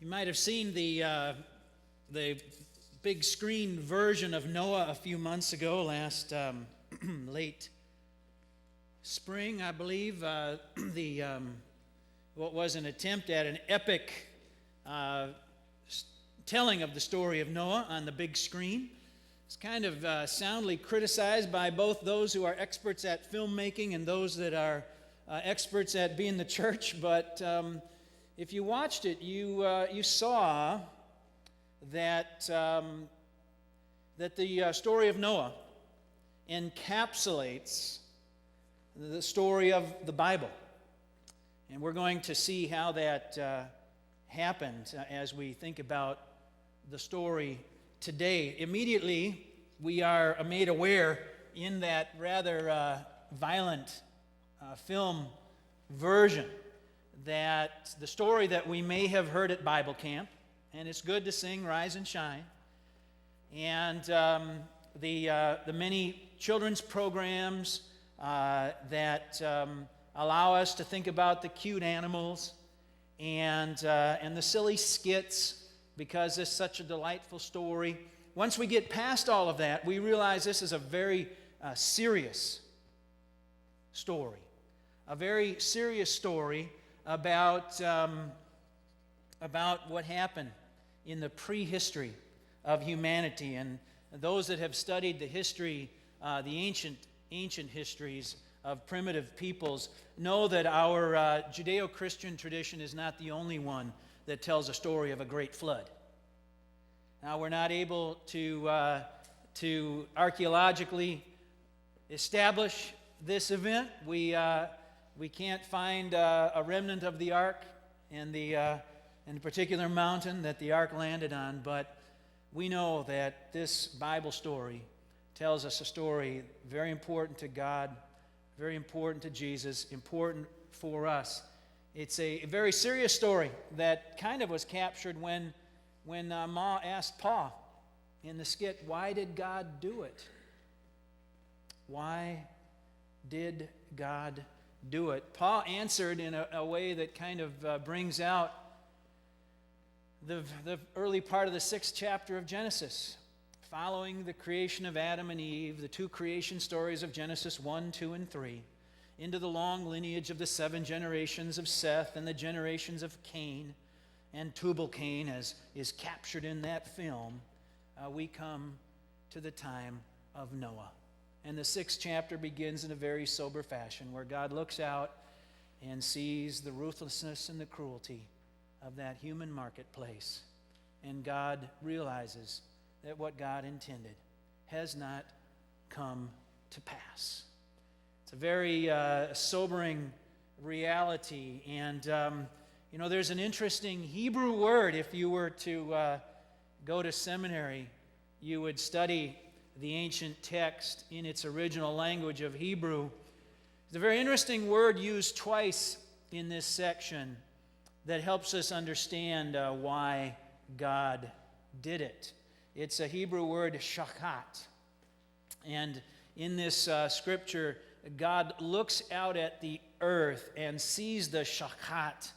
might have seen the big screen version of Noah a few months ago, last late spring, I believe. What was an attempt at an epic telling of the story of Noah on the big screen. It's kind of soundly criticized by both those who are experts at filmmaking and those that are experts at being the church, but if you watched it, you saw that the story of Noah encapsulates the story of the Bible. And we're going to see how that happened as we think about the story today. Immediately, we are made aware in that rather violent film version that the story that we may have heard at Bible camp, and it's good to sing Rise and Shine, and the many children's programs that allow us to think about the cute animals and the silly skits, because it's such a delightful story. Once we get past all of that, we realize this is a very serious story. A very serious story about what happened in the prehistory of humanity. And those that have studied the history, the ancient histories of primitive peoples, know that our Judeo-Christian tradition is not the only one that tells a story of a great flood. Now, we're not able to archaeologically establish this event. We can't find a remnant of the ark in the particular mountain that the ark landed on, but we know that this Bible story tells us a story very important to God, very important to Jesus, important for us. It's a very serious story that kind of was captured when Ma asked Pa in the skit, why did God do it? Why did God do it? Pa answered in a way that kind of brings out the early part of the 6th chapter of Genesis. Following the creation of Adam and Eve, the two creation stories of Genesis 1, 2, and 3, into the long lineage of the 7 generations of Seth and the generations of Cain and Tubal-Cain, as is captured in that film, we come to the time of Noah. And the 6th chapter begins in a very sober fashion, where God looks out and sees the ruthlessness and the cruelty of that human marketplace. And God realizes that what God intended has not come to pass. It's a very sobering reality. And, there's an interesting Hebrew word. If you were to go to seminary, you would study the ancient text in its original language of Hebrew. There's a very interesting word used twice in this section that helps us understand why God did it. It's a Hebrew word, shachat. And in this scripture, God looks out at the earth and sees the shachat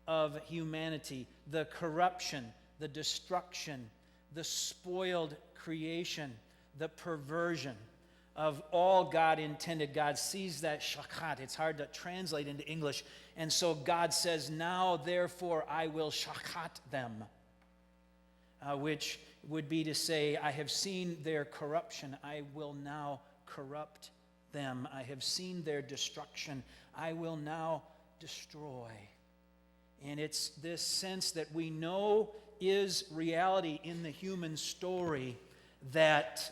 of humanity, the corruption, the destruction, the spoiled creation, the perversion of all God intended. God sees that shachat. It's hard to translate into English. And so God says, now therefore I will shachat them, which would be to say, I have seen their corruption. I will now corrupt them. I have seen their destruction. I will now destroy. And it's this sense that we know is reality in the human story, that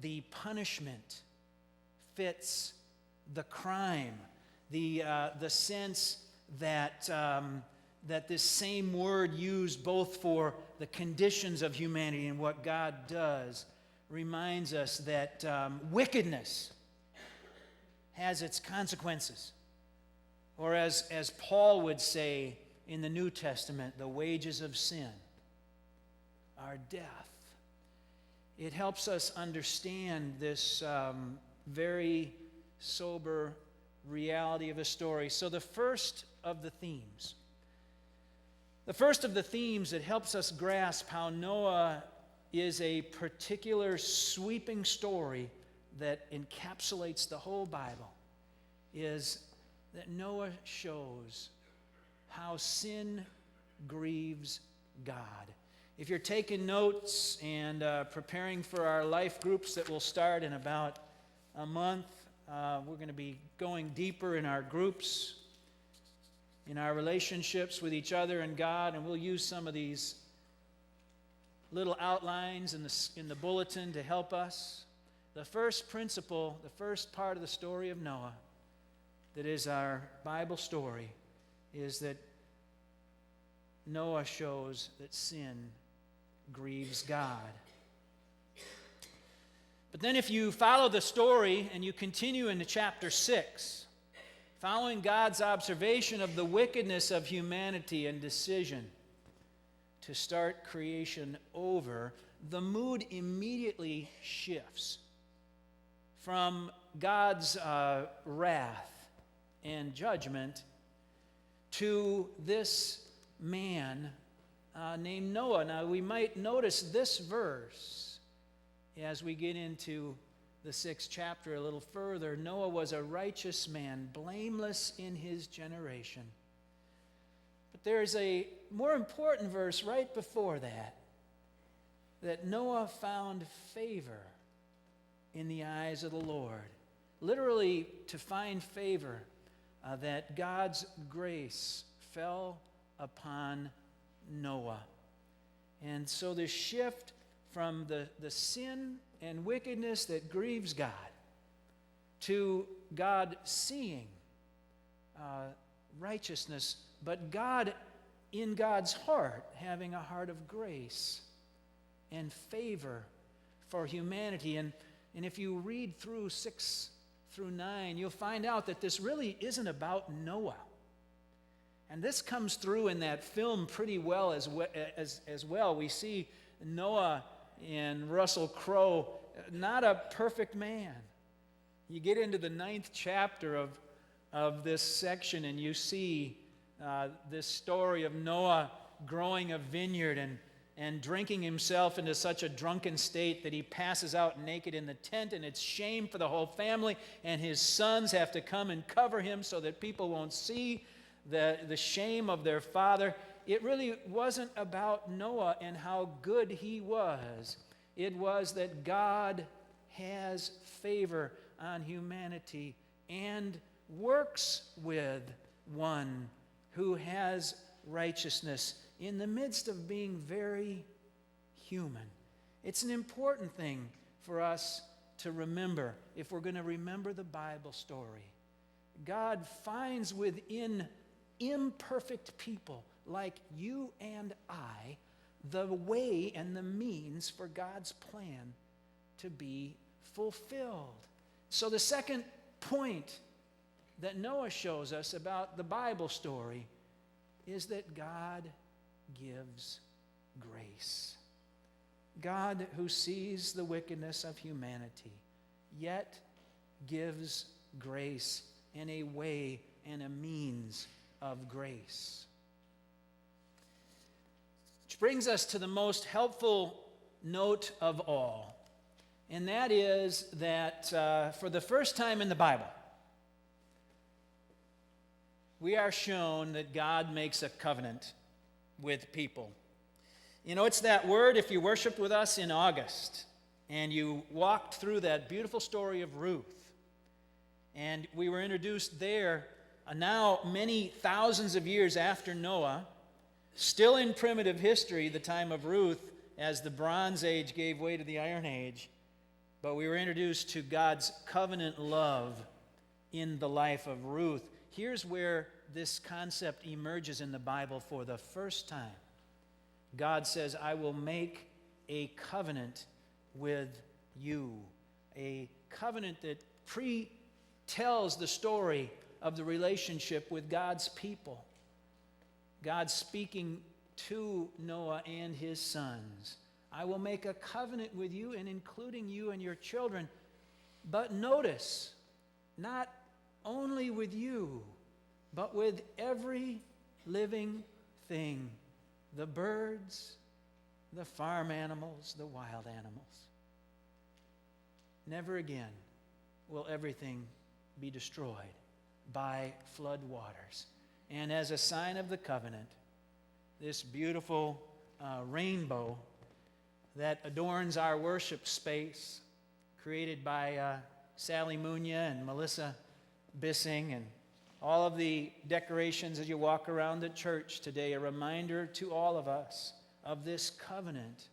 the punishment fits the crime, the sense that this same word used both for the conditions of humanity and what God does reminds us that wickedness has its consequences. Or as Paul would say in the New Testament, the wages of sin are death. It helps us understand this very sober reality of a story. So the first of the themes The first of the themes that helps us grasp how Noah is a particular sweeping story that encapsulates the whole Bible is that Noah shows how sin grieves God. If you're taking notes and preparing for our life groups that will start in about a month, we're going to be going deeper in our groups, in our relationships with each other and God, and we'll use some of these little outlines in the bulletin to help us. The first principle, the first part of the story of Noah that is our Bible story is that Noah shows that sin grieves God. But then if you follow the story and you continue into chapter 6, following God's observation of the wickedness of humanity and decision to start creation over, the mood immediately shifts from God's wrath and judgment to this man named Noah. Now, we might notice this verse as we get into the 6th chapter a little further. Noah was a righteous man, blameless in his generation. But there's a more important verse right before that Noah found favor in the eyes of the Lord. Literally, to find favor, that God's grace fell upon Noah. And so the shift from the sin and wickedness that grieves God to God seeing righteousness, but God, in God's heart, having a heart of grace and favor for humanity. And if you read through 6 through 9, you'll find out that this really isn't about Noah. And this comes through in that film pretty well as well. We see Noah and Russell Crowe, not a perfect man. You get into the 9th chapter of this section and you see this story of Noah growing a vineyard and drinking himself into such a drunken state that he passes out naked in the tent, and it's shame for the whole family, and his sons have to come and cover him so that people won't see the shame of their father. It really wasn't about Noah and how good he was. It was that God has favor on humanity and works with one who has righteousness in the midst of being very human. It's an important thing for us to remember if we're going to remember the Bible story. God finds within imperfect people like you and I the way and the means for God's plan to be fulfilled. So the second point that Noah shows us about the Bible story is that God gives grace. God, who sees the wickedness of humanity, yet gives grace and a way and a means of grace. Which brings us to the most helpful note of all, and that is that for the first time in the Bible, we are shown that God makes a covenant with people. You know, it's that word, if you worshiped with us in August and you walked through that beautiful story of Ruth, and we were introduced there now many thousands of years after Noah, still in primitive history, the time of Ruth, as the Bronze Age gave way to the Iron Age, but we were introduced to God's covenant love in the life of Ruth. Here's where this concept emerges in the Bible for the first time. God says, I will make a covenant with you. A covenant that tells the story of the relationship with God's people. God speaking to Noah and his sons. I will make a covenant with you, and including you and your children. But notice, not only with you, but with every living thing the birds, the farm animals, the wild animals. Never again will everything be destroyed by flood waters. And as a sign of the covenant, this beautiful rainbow that adorns our worship space, created by Sally Munya and Melissa Bissing, and all of the decorations as you walk around the church today, a reminder to all of us of this covenant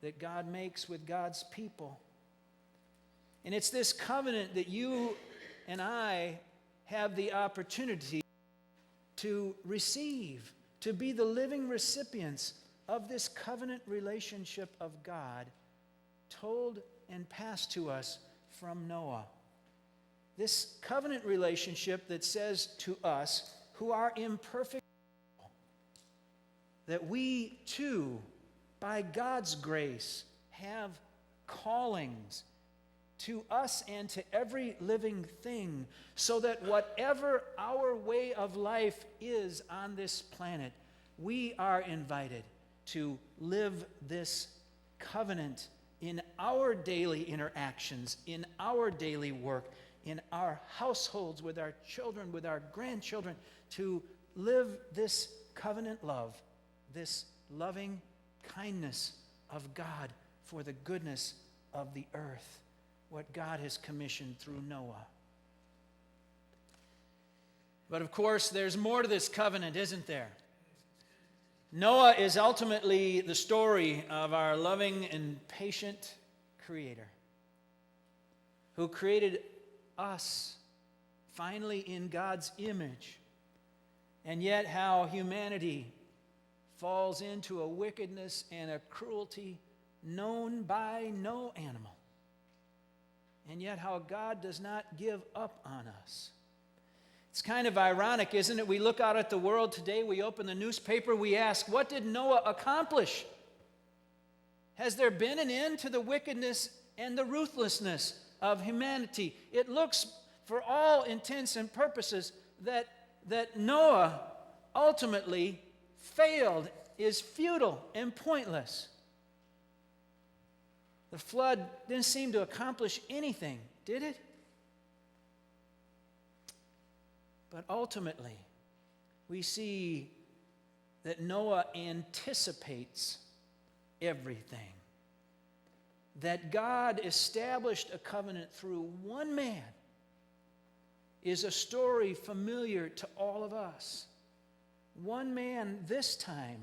that God makes with God's people. And it's this covenant that you and I have the opportunity to receive, to be the living recipients of this covenant relationship of God told and passed to us from Noah. This covenant relationship that says to us, who are imperfect, that we too, by God's grace, have callings to us and to every living thing, so that whatever our way of life is on this planet, we are invited to live this covenant in our daily interactions, in our daily work, in our households, with our children, with our grandchildren, to live this covenant love, this loving kindness of God for the goodness of the earth, what God has commissioned through Noah. But of course, there's more to this covenant, isn't there? Noah is ultimately the story of our loving and patient Creator, who created us finally in God's image, and yet how humanity falls into a wickedness and a cruelty known by no animal, and yet how God does not give up on us. It's kind of ironic, isn't it? We look out at the world today, we open the newspaper, we ask, what did Noah accomplish? Has there been an end to the wickedness and the ruthlessness of humanity? It looks, for all intents and purposes, that Noah ultimately failed, is futile and pointless. The flood didn't seem to accomplish anything, did it? But ultimately, we see that Noah anticipates everything. That God established a covenant through one man is a story familiar to all of us. One man, this time,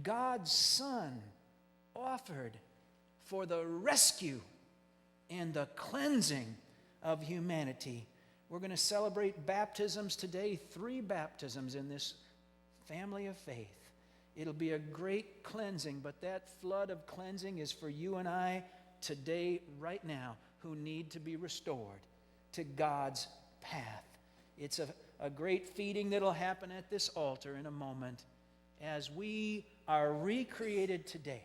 God's Son, offered for the rescue and the cleansing of humanity. We're going to celebrate baptisms today, 3 baptisms in this family of faith. It'll be a great cleansing, but that flood of cleansing is for you and I today, right now, who need to be restored to God's path. It's a great feeding that'll happen at this altar in a moment as we are recreated today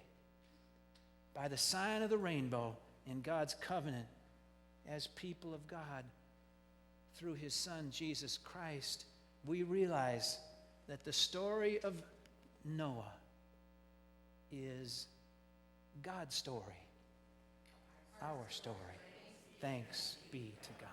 by the sign of the rainbow in God's covenant as people of God. Through His Son, Jesus Christ, we realize that the story of Noah is God's story, our story. Thanks be to God.